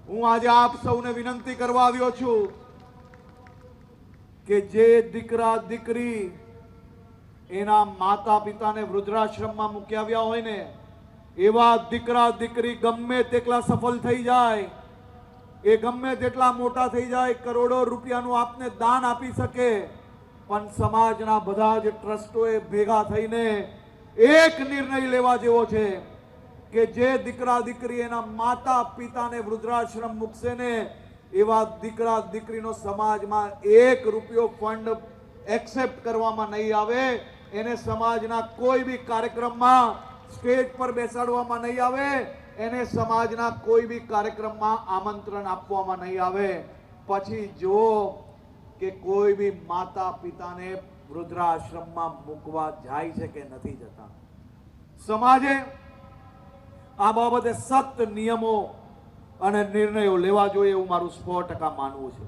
હું આજે આપ સૌને વિનંતી કરવા આવ્યો છું કે જે દીકરા દીકરી એના માતા પિતાને વૃદ્ધાશ્રમમાં મૂકી આવ્યા હોય ને, એવા દીકરા દીકરી ગમે તેટલા સફળ થઈ જાય, એ ગમે તેટલા મોટા થઈ જાય, કરોડો રૂપિયાનું આપને દાન આપી શકે, પણ સમાજના બધા જ ટ્રસ્ટોએ ભેગા થઈને એક નિર્ણય લેવા જેવો છે કે જે દીકરા દીકરી એના માતા પિતાને વૃદ્ધાશ્રમ મૂકશે ને, એવા દીકરા દીકરીનો સમાજમાં ₹1 ફંડ એક્સેપ્ટ કરવામાં નહીં આવે, એને સમાજના કોઈ બી કાર્યક્રમમાં સ્ટેજ પર બેસાડવામાં નહીં આવે, એને સમાજના કોઈ બી કાર્યક્રમમાં આમંત્રણ આપવામાં નહીં આવે. પછી જો કે કોઈ બી માતા પિતાને વૃદ્ધાશ્રમમાં મૂકવા જાય છે કે નથી જતા. સમાજે આ બાબતે સખ્ત નિયમો અને નિર્ણયો લેવા જોઈએ એવું મારું 100% માનવું છે.